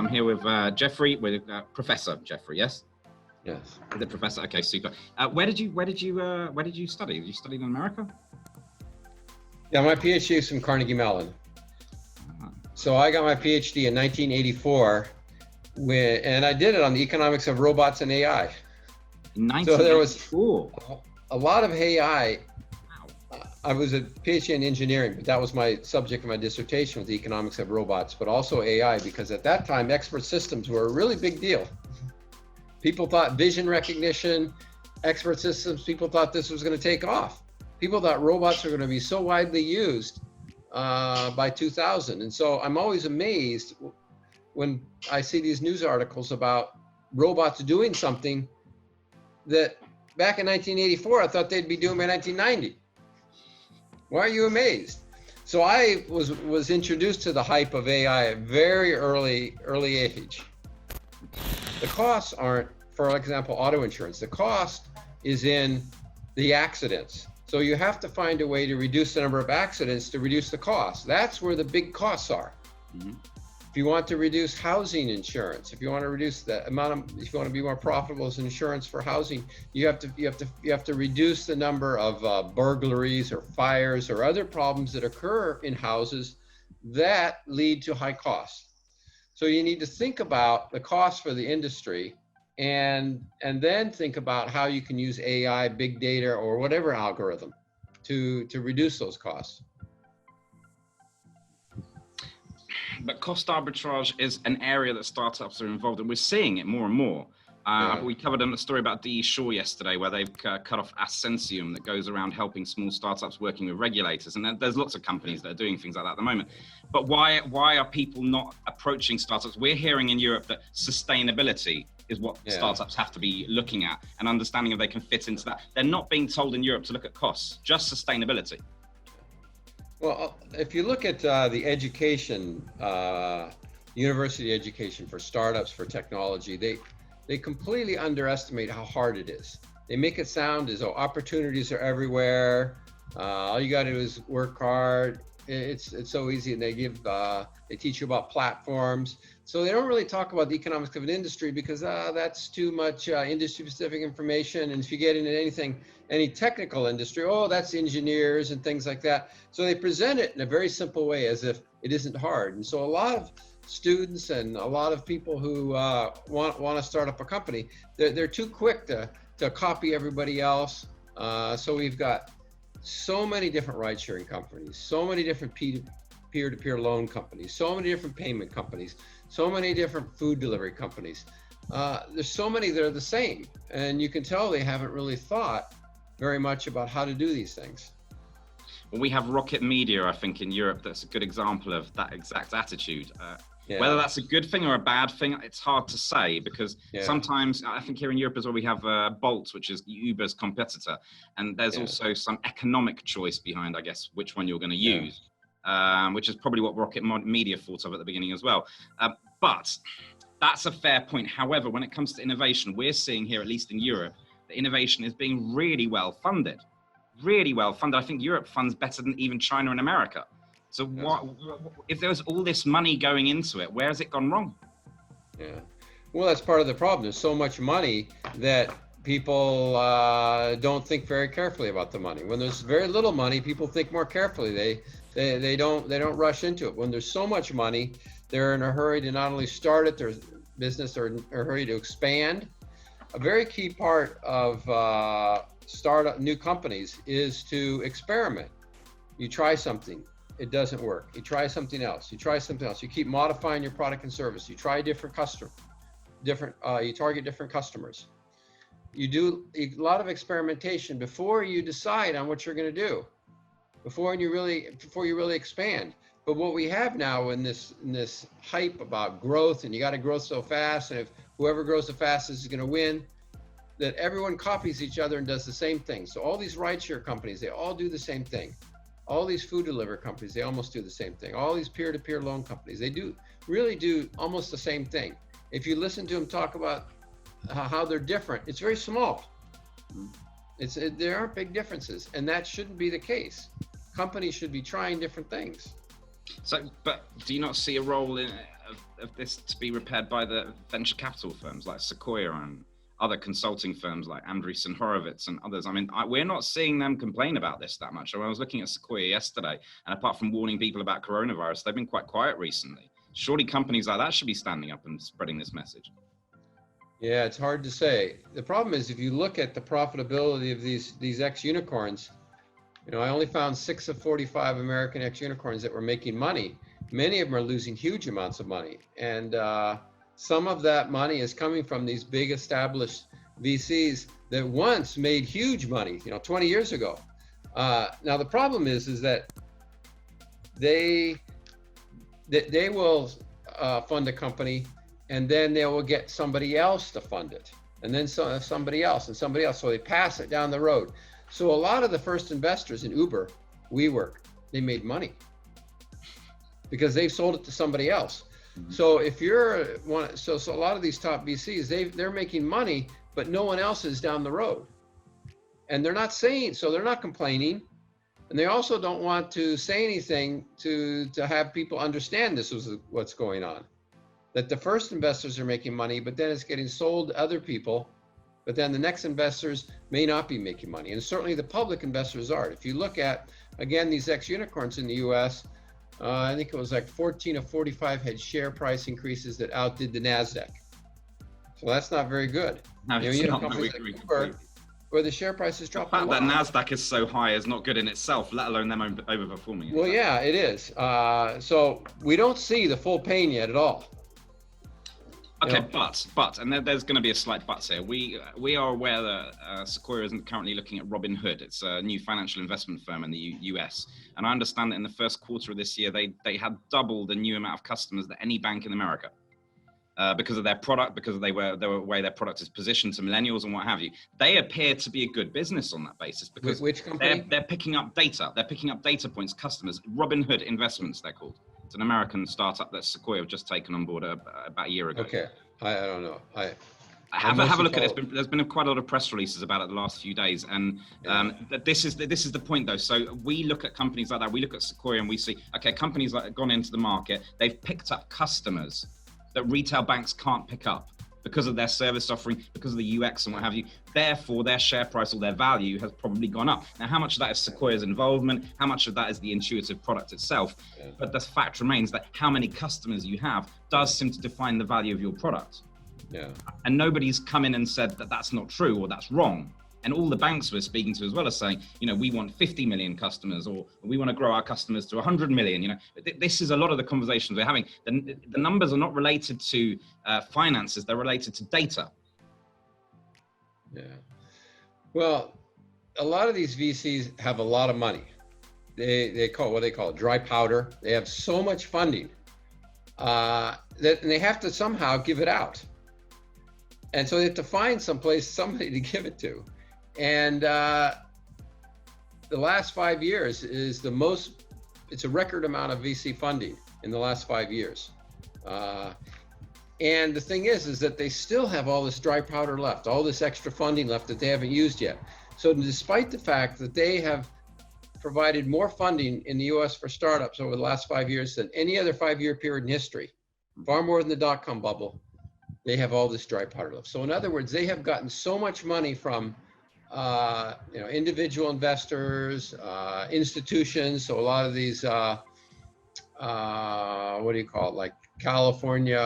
I'm here with Jeffrey, with Professor Jeffrey. Yes. Yes. The professor. Okay, super. Where did you study? Did you study in America? Yeah, my PhD is from Carnegie Mellon. So I got my PhD in 1984, and I did it on the economics of robots and AI. In 1984. So there was a lot of AI. I was a PhD in engineering, but that was my subject of my dissertation, was the economics of robots, but also AI, because at that time, expert systems were a really big deal. People thought vision recognition, expert systems, people thought this was going to take off. People thought robots were going to be so widely used by 2000. And so I'm always amazed when I see these news articles about robots doing something that back in 1984, I thought they'd be doing by 1990. Why are you amazed? So I was introduced to the hype of AI at very early age. The costs aren't, for example, auto insurance. The cost is in the accidents. So you have to find a way to reduce the number of accidents to reduce the cost. That's where the big costs are. Mm-hmm. If you want to reduce housing insurance, if you want to reduce the amount of, if you want to be more profitable as insurance for housing, you have to reduce the number of burglaries or fires or other problems that occur in houses that lead to high costs. So you need to think about the cost for the industry and then think about how you can use AI, big data, or whatever algorithm to reduce those costs. But cost arbitrage is an area that startups are involved in. We're seeing it more and more. We covered a story about DE Shaw yesterday, where they've cut off Ascensium that goes around helping small startups working with regulators. And there's lots of companies that are doing things like that at the moment. But why are people not approaching startups? We're hearing in Europe that sustainability is what startups have to be looking at, and understanding if they can fit into that. They're not being told in Europe to look at costs, just sustainability. Well, if you look at the education, university education for startups, for technology, they completely underestimate how hard it is. They make it sound as though opportunities are everywhere. All you got to do is work hard. It's so easy, and they teach you about platforms. So they don't really talk about the economics of an industry, because that's too much industry-specific information. And if you get into any technical industry, that's engineers and things like that. So they present it in a very simple way, as if it isn't hard. And so a lot of students and a lot of people who want to start up a company, they're too quick to copy everybody else. So we've got so many different ride-sharing companies, so many different peer-to-peer loan companies, so many different payment companies, so many different food delivery companies. There's so many that are the same, and you can tell they haven't really thought very much about how to do these things. Well, we have Rocket Media, I think, in Europe that's a good example of that exact attitude. Whether that's a good thing or a bad thing, it's hard to say, because sometimes, I think here in Europe as well, we have Bolt, which is Uber's competitor. And there's also some economic choice behind, I guess, which one you're going to use, which is probably what Rocket Media thought of at the beginning as well. But that's a fair point. However, when it comes to innovation, we're seeing here, at least in Europe, that innovation is being really well funded. Really well funded. I think Europe funds better than even China and America. So what, if there was all this money going into it, where has it gone wrong? Yeah, well, that's part of the problem. There's so much money that people don't think very carefully about the money. When there's very little money, people think more carefully. They don't rush into it. When there's so much money, they're in a hurry to not only start their business, they're in a hurry to expand. A very key part of startup new companies is to experiment. You try something. It doesn't work. You try something else. You try something else. You keep modifying your product and service. You try different you target different customers. You do a lot of experimentation before you decide on what you're going to do, before you really expand. But what we have now in this hype about growth, and you got to grow so fast, and if whoever grows the fastest is going to win, that everyone copies each other and does the same thing. So all these rideshare companies, they all do the same thing. All these food delivery companies, they almost do the same thing. All these peer-to-peer loan companies, they really do almost the same thing. If you listen to them talk about how they're different, it's very small. There aren't big differences, and that shouldn't be the case. Companies should be trying different things. So, but do you not see a role in of this to be repaired by the venture capital firms like Sequoia and other consulting firms like Andreessen Horowitz and others. I mean, we're not seeing them complain about this that much. I was looking at Sequoia yesterday, and apart from warning people about coronavirus, they've been quite quiet recently. Surely companies like that should be standing up and spreading this message. Yeah, it's hard to say. The problem is, if you look at the profitability of these ex-unicorns, I only found 6 of 45 American ex-unicorns that were making money. Many of them are losing huge amounts of money. And some of that money is coming from these big established VCs that once made huge money, 20 years ago. Now the problem is that they will fund a company, and then they will get somebody else to fund it, and then somebody else and somebody else. So they pass it down the road. So a lot of the first investors in Uber, WeWork, they made money because they've sold it to somebody else. So if you're so a lot of these top VCs, they're making money, but no one else is down the road, and they're not complaining, and they also don't want to say anything to have people understand this was what's going on, that the first investors are making money, but then it's getting sold to other people, but then the next investors may not be making money, and certainly the public investors are. If you look at, again, these ex-unicorns in the US, I think it was like 14 of 45 had share price increases that outdid the NASDAQ. So that's not very good. No, it's not. Companies like Uber, where the share price has dropped. The fact that NASDAQ is so high is not good in itself, let alone them overperforming it. Well, yeah, it is. So we don't see the full pain yet at all. Okay, but, and there's going to be a slight but here. We are aware that Sequoia isn't currently looking at Robinhood. It's a new financial investment firm in the US. And I understand that in the first quarter of this year, they had double the new amount of customers that any bank in America, because of their product, because of the way their product is positioned to millennials and what have you. They appear to be a good business on that basis because which company? They're picking up data. They're picking up data points, customers. Robinhood Investments, they're called. It's an American startup that Sequoia have just taken on board about a year ago. Okay, I don't know. Have a look at it. There's been quite a lot of press releases about it the last few days, and this is the point though. So we look at companies like that. We look at Sequoia and we see, okay, companies that have gone into the market, they've picked up customers that retail banks can't pick up because of their service offering, because of the UX and what have you. Therefore, their share price or their value has probably gone up. Now, how much of that is Sequoia's involvement? How much of that is the intuitive product itself? Yeah. But the fact remains that how many customers you have does seem to define the value of your product. Yeah. And nobody's come in and said that that's not true or that's wrong. And all the banks we're speaking to as well are saying, we want 50 million customers, or we want to grow our customers to 100 million. This is a lot of the conversations we're having. The numbers are not related to finances, they're related to data. Yeah. Well, a lot of these VCs have a lot of money. They call it dry powder. They have so much funding that and they have to somehow give it out. And so they have to find somebody to give it to. And the last 5 years is it's a record amount of VC funding in the last 5 years. And the thing is that they still have all this dry powder left, all this extra funding left that they haven't used yet. So despite the fact that they have provided more funding in the US for startups over the last 5 years than any other 5-year period in history, far more than the dot-com bubble, they have all this dry powder left. So in other words, they have gotten so much money from individual investors, institutions. So a lot of these, like California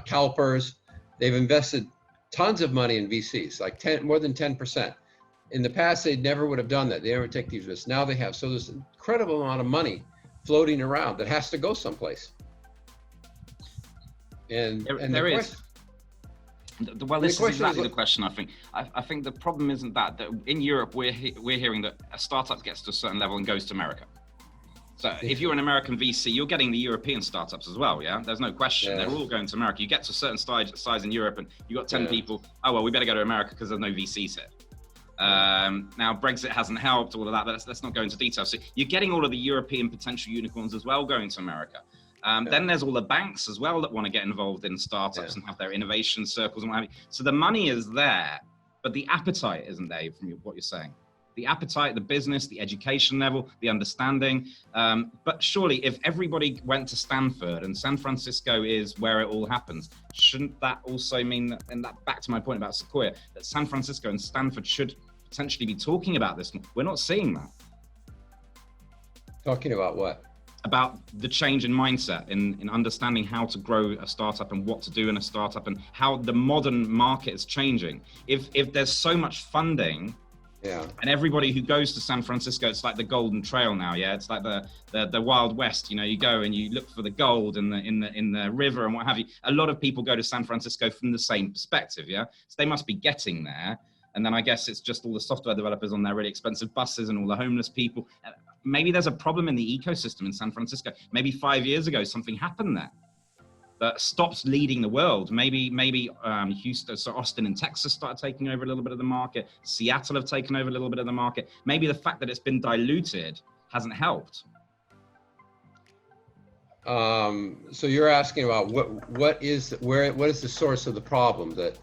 CalPERS, they've invested tons of money in VCs, like more than 10%. In the past, they never would have done that. They never take these risks. Now they have. So there's an incredible amount of money floating around that has to go someplace. And there is. Well, this is exactly the question. I think the problem isn't that in Europe we're hearing that a startup gets to a certain level and goes to America. So if you're an American VC, you're getting the European startups as well. Yeah, there's no question. Yeah. They're all going to America. You get to a certain size in Europe, and you got 10 people. Oh well, we better go to America because there's no VCs here. Now Brexit hasn't helped, all of that, but let's not go into detail. So you're getting all of the European potential unicorns as well going to America. Then there's all the banks as well that want to get involved in startups and have their innovation circles and what have you. So the money is there, but the appetite isn't there from what you're saying. the appetite, the business, the education level, the understanding. But surely if everybody went to Stanford and San Francisco is where it all happens, shouldn't that also mean that, and that back to my point about Sequoia, that San Francisco and Stanford should potentially be talking about this? We're not seeing that. Talking about what? About the change in mindset, in understanding how to grow a startup and what to do in a startup and how the modern market is changing. If there's so much funding, and everybody who goes to San Francisco, it's like the Golden Trail now. Yeah, it's like the Wild West. You know, you go and you look for the gold in the river and what have you. A lot of people go to San Francisco from the same perspective. Yeah, so they must be getting there. And then I guess it's just all the software developers on their really expensive buses and all the homeless people. Maybe there's a problem in the ecosystem in San Francisco. Maybe 5 years ago, something happened there that stopped leading the world. Maybe Houston, so Austin and Texas started taking over a little bit of the market. Seattle have taken over a little bit of the market. Maybe the fact that it's been diluted hasn't helped. So you're asking about what is the source of the problem that's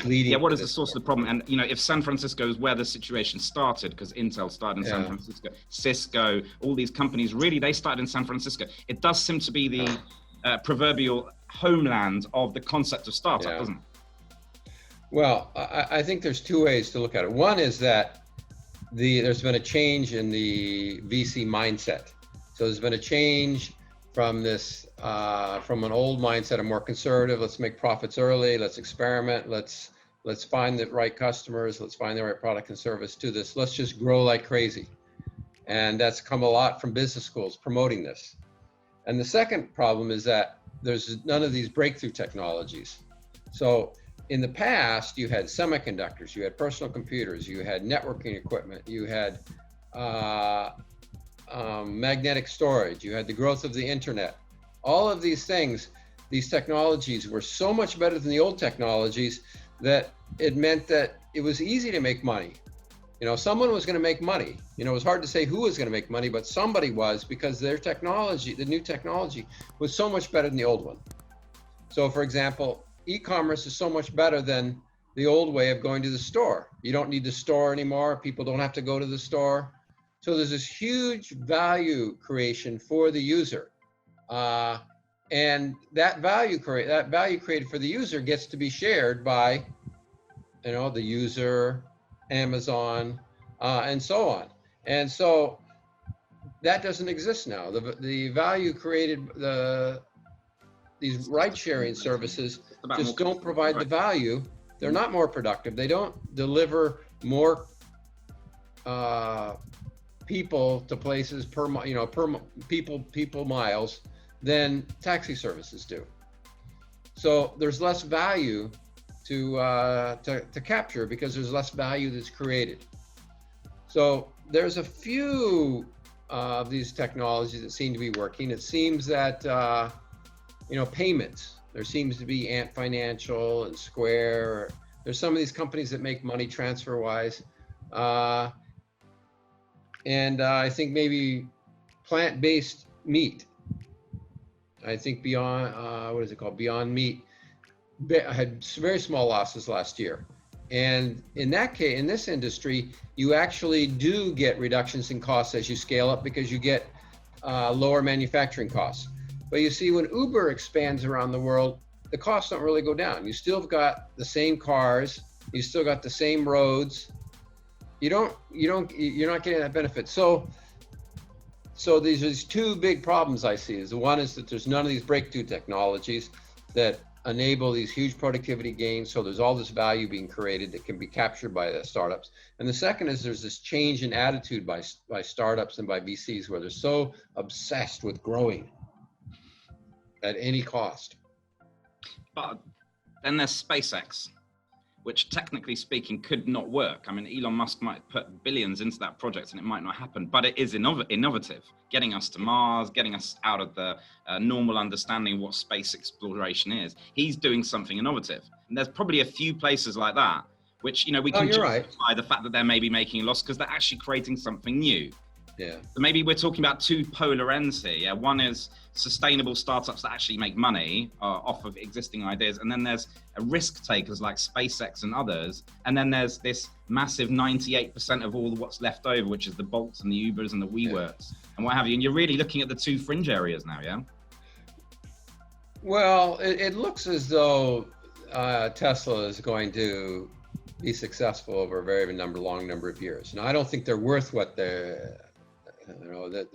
leading? Yeah, what is the source of the problem? And you know, if San Francisco is where the situation started, because Intel started in San Francisco, Cisco, all these companies, really, they started in San Francisco. It does seem to be the proverbial homeland of the concept of startup, doesn't it? Well, I think there's two ways to look at it. One is that there's been a change in the VC mindset. So there's been a change from this, from an old mindset, a more conservative, let's make profits early, let's experiment, let's find the right customers, let's find the right product and service, to this, let's just grow like crazy. And that's come a lot from business schools promoting this. And the second problem is that there's none of these breakthrough technologies. So in the past, you had semiconductors, you had personal computers, you had networking equipment, you had magnetic storage, you had the growth of the internet. All of these things, these technologies were so much better than the old technologies that it meant that it was easy to make money. You know, someone was going to make money. You know, it was hard to say who was going to make money, but somebody was, because their technology, the new technology, was so much better than the old one. So for example, e-commerce is so much better than the old way of going to the store. You don't need the store anymore. People don't have to go to the store. So there's this huge value creation for the user. And that value created for the user gets to be shared by, you know, the user, Amazon, and so on. And so that doesn't exist now. The value created, these ride-sharing services just don't provide the value. They're not more productive. They don't deliver more people to places per people miles than taxi services do. So there's less value to capture, because there's less value that's created. So there's a few of these technologies that seem to be working. It seems that payments, there seems to be Ant Financial and Square. There's some of these companies that make money transfer wise. And I think maybe plant-based meat. I think Beyond Meat had very small losses last year. And in that case, in this industry, you actually do get reductions in costs as you scale up, because you get lower manufacturing costs. But you see, when Uber expands around the world, the costs don't really go down. You still have got the same cars, you still got the same roads. You're not getting that benefit. So these two big problems I see. One is that there's none of these breakthrough technologies that enable these huge productivity gains. So there's all this value being created that can be captured by the startups. And the second is there's this change in attitude by startups and by VCs, where they're so obsessed with growing at any cost. But then there's SpaceX, which technically speaking could not work. I mean, Elon Musk might put billions into that project and it might not happen, but it is innovative, getting us to Mars, getting us out of the normal understanding of what space exploration is. He's doing something innovative. And there's probably a few places like that, which, we can justify the fact that they're maybe making a loss because they're actually creating something new. Yeah. So maybe we're talking about two polar ends here. Yeah, one is sustainable startups that actually make money off of existing ideas, and then there's risk takers like SpaceX and others, and then there's this massive 98% of all what's left over, which is the Bolts and the Ubers and the WeWorks and what have you. And you're really looking at the two fringe areas now, yeah? Well, it looks as though Tesla is going to be successful over a very long number of years. Now, I don't think they're worth what their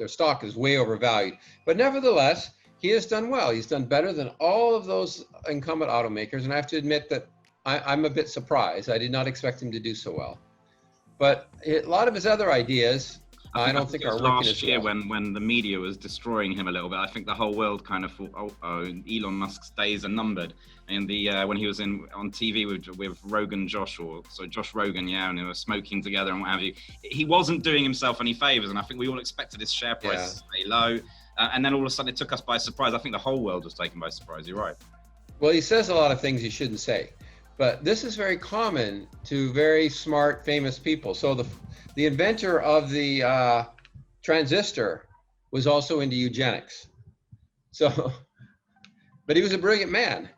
stock is way overvalued, but nevertheless, he has done well. He's done better than all of those incumbent automakers, and I have to admit that I'm a bit surprised. I did not expect him to do so well. But a lot of his other ideas, I don't think are working last year as well. when the media was destroying him a little bit. I think the whole world kind of thought, Elon Musk's days are numbered. And when he was on TV with Josh Rogan, and they were smoking together and what have you, he wasn't doing himself any favors. And I think we all expected his share price to stay low. And then all of a sudden it took us by surprise. I think the whole world was taken by surprise. You're right. Well, he says a lot of things he shouldn't say, but this is very common to very smart, famous people. So the inventor of the transistor was also into eugenics. So, but he was a brilliant man.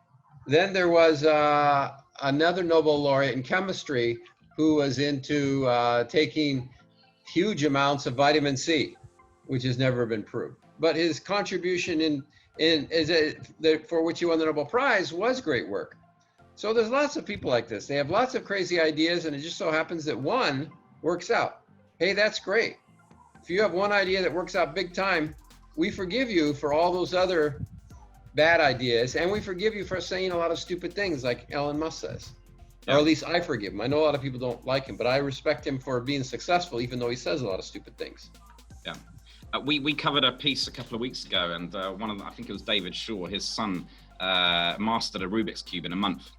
Then there was another Nobel laureate in chemistry who was into taking huge amounts of vitamin C, which has never been proved. But his contribution for which he won the Nobel Prize was great work. So there's lots of people like this. They have lots of crazy ideas, and it just so happens that one works out. Hey, that's great. If you have one idea that works out big time, we forgive you for all those other bad ideas, and we forgive you for saying a lot of stupid things like Elon Musk says. Or at least I forgive him. I know a lot of people don't like him, but I respect him for being successful, even though he says a lot of stupid things. Yeah. We covered a piece a couple of weeks ago, and I think it was David Shaw, his son mastered a Rubik's Cube in a month.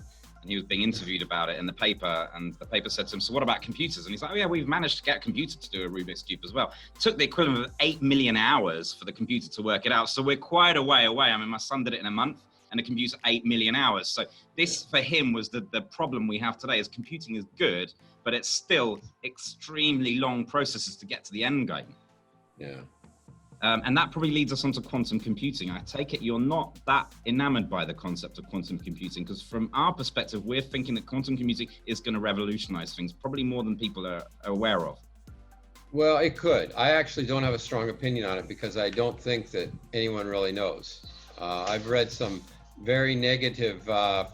And he was being interviewed about it in the paper, and the paper said to him, so what about computers? And he's like, oh yeah, we've managed to get a computer to do a Rubik's Cube as well. It took the equivalent of 8 million hours for the computer to work it out. So we're quite a way away. I mean, my son did it in a month, and the computer 8 million hours. So this for him was the problem we have today is computing is good, but it's still extremely long processes to get to the end game. Yeah. And that probably leads us on to quantum computing. I take it you're not that enamored by the concept of quantum computing, because from our perspective, we're thinking that quantum computing is going to revolutionize things, probably more than people are aware of. Well, it could. I actually don't have a strong opinion on it because I don't think that anyone really knows. I've read some very negative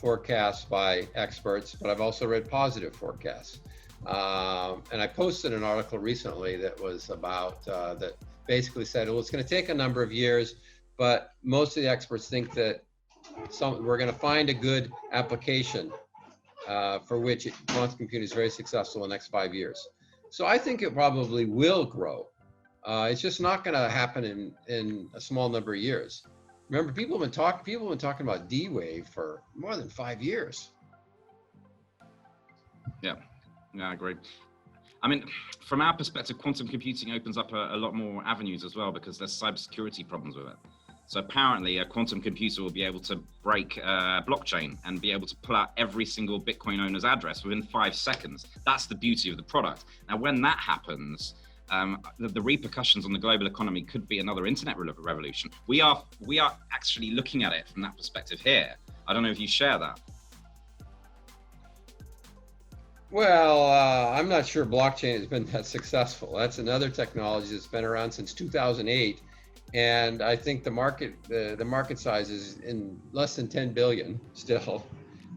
forecasts by experts, but I've also read positive forecasts. And I posted an article recently that was about that basically said, well, it's going to take a number of years, but most of the experts think that we're going to find a good application for which quantum computing is very successful in the next 5 years. So I think it probably will grow. It's just not going to happen in a small number of years. Remember, people have been talking about D-Wave for more than 5 years. Yeah, I agree. I mean, from our perspective, quantum computing opens up a lot more avenues as well, because there's cybersecurity problems with it. So apparently a quantum computer will be able to break blockchain and be able to pull out every single Bitcoin owner's address within 5 seconds. That's the beauty of the product. Now, when that happens, the repercussions on the global economy could be another internet revolution. We are actually looking at it from that perspective here. I don't know if you share that. Well, I'm not sure blockchain has been that successful. That's another technology that's been around since 2008, and I think the market size is in less than 10 billion still.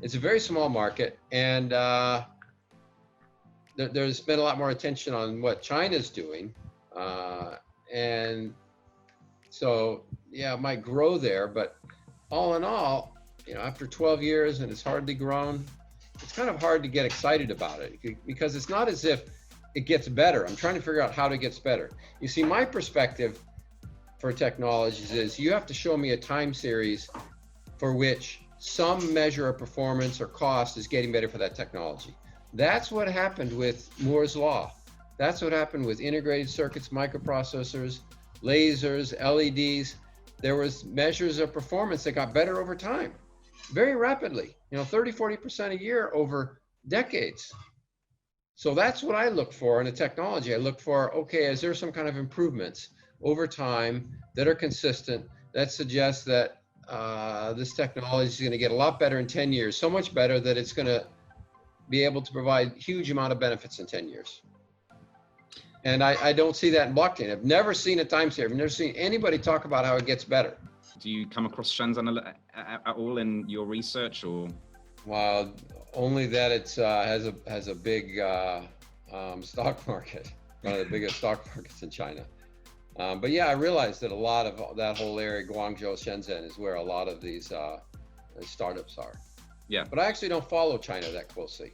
It's a very small market, and there's been a lot more attention on what China's doing, and so yeah, it might grow there, but all in all, after 12 years and it's hardly grown, it's kind of hard to get excited about it because it's not as if it gets better. I'm trying to figure out how it gets better. You see, my perspective for technologies is you have to show me a time series for which some measure of performance or cost is getting better for that technology. That's what happened with Moore's Law. That's what happened with integrated circuits, microprocessors, lasers, LEDs. There was measures of performance that got better over time, very rapidly, 30, 40% a year over decades. So that's what I look for in a technology. I look for, okay, is there some kind of improvements over time that are consistent that suggest that this technology is going to get a lot better in 10 years, so much better that it's going to be able to provide huge amount of benefits in 10 years. And I don't see that in blockchain. I've never seen a time series. I've never seen anybody talk about how it gets better. Do you come across Shenzhen at all in your research, or? Well, only that it's has a big stock market, one of the biggest stock markets in China. But yeah, I realized that a lot of that whole area, Guangzhou, Shenzhen, is where a lot of these startups are. Yeah. But I actually don't follow China that closely.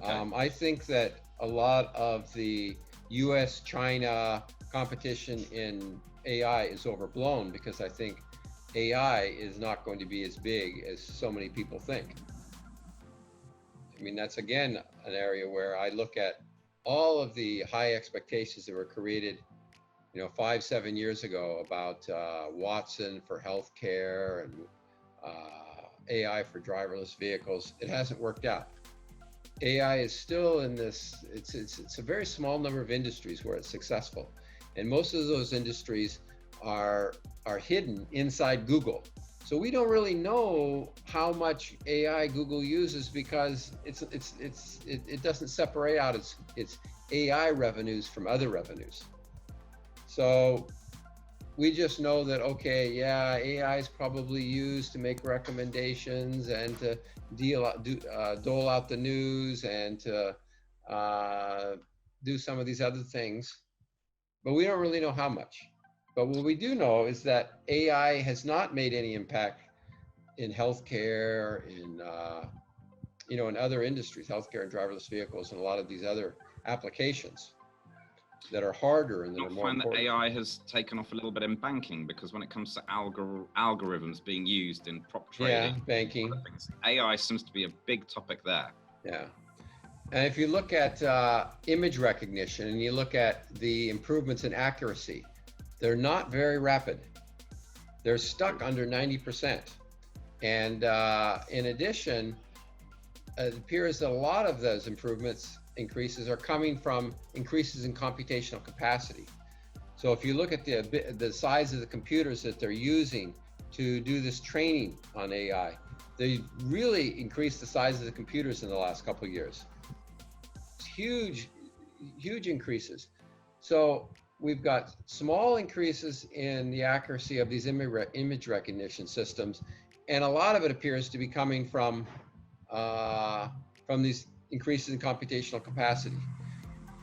Okay. I think that a lot of the U.S.-China competition in AI is overblown, because I think AI is not going to be as big as so many people think. I mean, that's again an area where I look at all of the high expectations that were created, 5-7 years ago about Watson for healthcare and AI for driverless vehicles. It hasn't worked out. AI is still in this, it's a very small number of industries where it's successful. And most of those industries are hidden inside Google. So we don't really know how much AI Google uses, because it doesn't separate out its AI revenues from other revenues. So we just know that, okay, yeah, AI is probably used to make recommendations and to dole out the news and to do some of these other things, but we don't really know how much. But what we do know is that AI has not made any impact in healthcare, in other industries, healthcare and driverless vehicles, and a lot of these other applications that are harder and that are more important. I find that AI has taken off a little bit in banking, because when it comes to algorithms being used in prop trading, banking, AI seems to be a big topic there. Yeah. And if you look at image recognition and you look at the improvements in accuracy, they're not very rapid. They're stuck under 90%. And in addition, it appears that a lot of those increases are coming from increases in computational capacity. So if you look at the size of the computers that they're using to do this training on AI, they really increased the size of the computers in the last couple of years. It's huge increases. So we've got small increases in the accuracy of these image recognition systems, and a lot of it appears to be coming from these increases in computational capacity.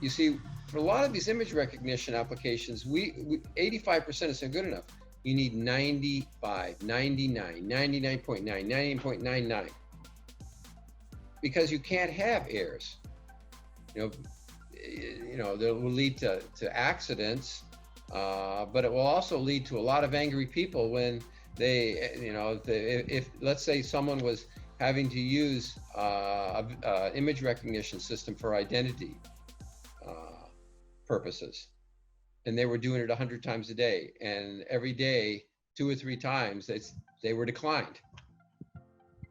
You see, for a lot of these image recognition applications, 85% isn't good enough. You need 95, 99, 99.9, 99.99, because you can't have errors. That will lead to accidents, but it will also lead to a lot of angry people when they, if let's say someone was having to use an image recognition system for identity purposes, and they were doing it 100 times a day, and every day 2 or 3 times they were declined.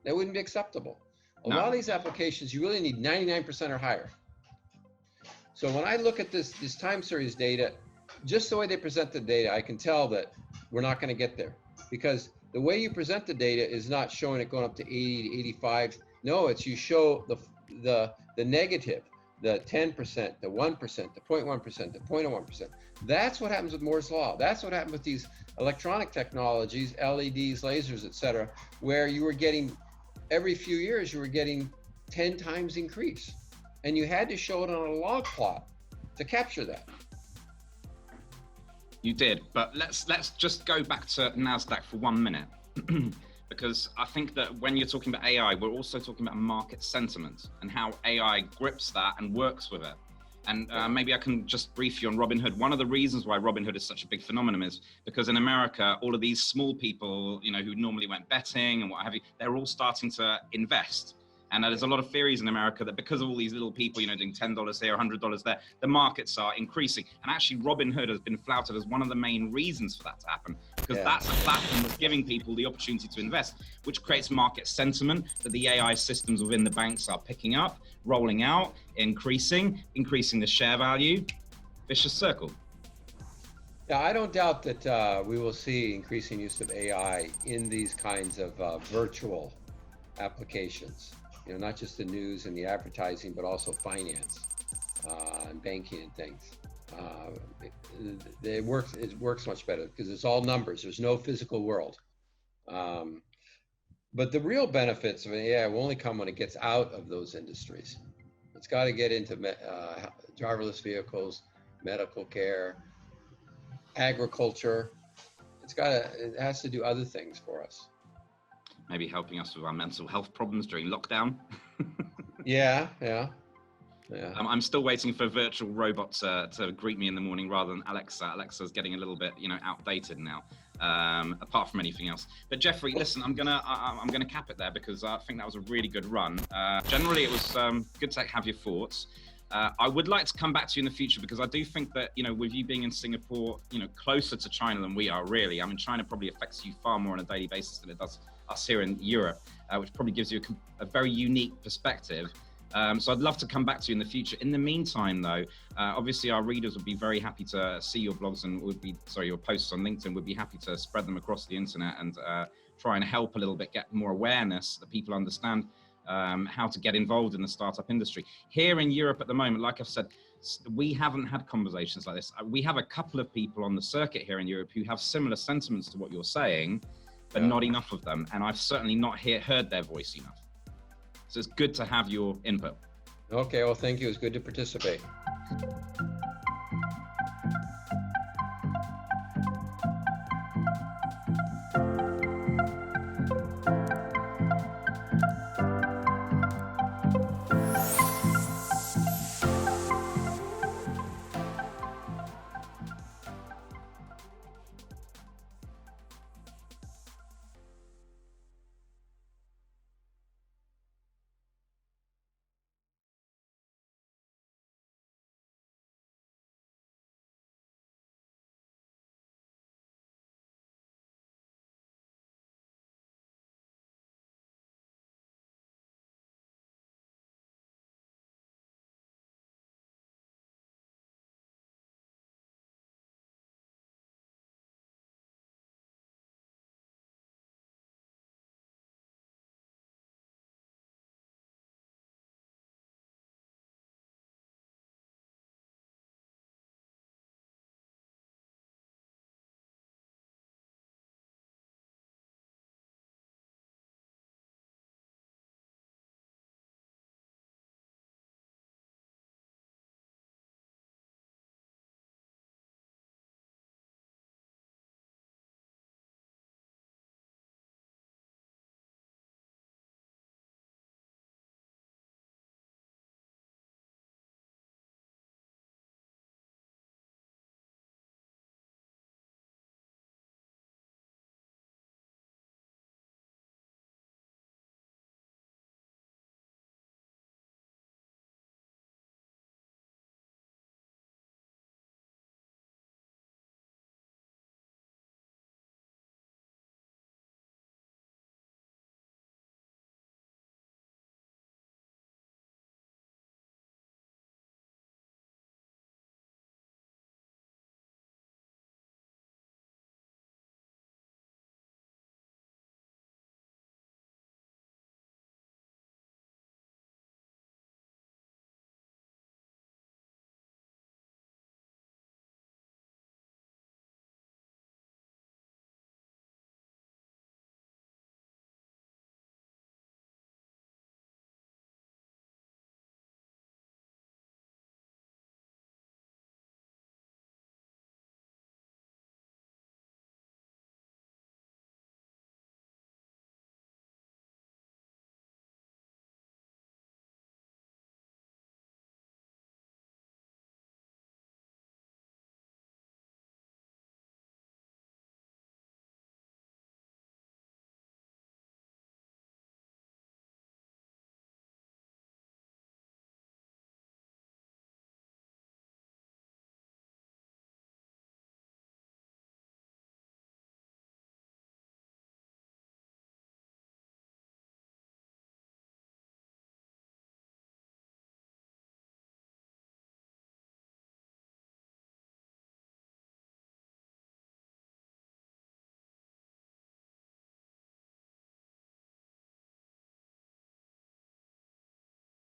That wouldn't be acceptable. A lot of these applications, you really need 99% or higher. So when I look at this time series data, just the way they present the data, I can tell that we're not going to get there, because the way you present the data is not showing it going up to 80 to 85. No, it's you show the negative, the 10%, the 1%, the 0.1%, the 0.01%. That's what happens with Moore's Law. That's what happened with these electronic technologies, LEDs, lasers, etc., where you were getting, every few years, you were getting 10 times increase. And you had to show it on a log plot to capture that. You did, but let's just go back to NASDAQ for 1 minute, because I think that when you're talking about AI, we're also talking about market sentiment and how AI grips that and works with it. And maybe I can just brief you on Robinhood. One of the reasons why Robinhood is such a big phenomenon is because in America, all of these small people, who normally went betting and what have you, they're all starting to invest. And there's a lot of theories in America that because of all these little people, doing $10 here, $100 there, the markets are increasing. And actually, Robinhood has been flouted as one of the main reasons for that to happen, because that's a platform that's giving people the opportunity to invest, which creates market sentiment that the AI systems within the banks are picking up, rolling out, increasing the share value. Vicious circle. Yeah, I don't doubt that we will see increasing use of AI in these kinds of virtual applications. Not just the news and the advertising, but also finance and banking and things. It works much better because it's all numbers. There's no physical world. But the real benefits of AI will only come when it gets out of those industries. It's got to get into driverless vehicles, medical care, agriculture. It has to do other things for us. Maybe helping us with our mental health problems during lockdown. Yeah. I'm still waiting for virtual robots to greet me in the morning rather than Alexa. Alexa's getting a little bit, outdated now, apart from anything else. But Jeffrey, listen, I'm gonna cap it there because I think that was a really good run. Generally, it was good to have your thoughts. I would like to come back to you in the future because I do think that, with you being in Singapore, closer to China than we are really. I mean, China probably affects you far more on a daily basis than it does us here in Europe, which probably gives you a very unique perspective. So I'd love to come back to you in the future. In the meantime, though, obviously our readers would be very happy to see your blogs and your posts on LinkedIn. Would be happy to spread them across the internet and try and help a little bit get more awareness that people understand how to get involved in the startup industry. Here in Europe at the moment, like I've said, we haven't had conversations like this. We have a couple of people on the circuit here in Europe who have similar sentiments to what you're saying, but not enough of them. And I've certainly not heard their voice enough. So it's good to have your input. Okay, well, thank you. It's good to participate.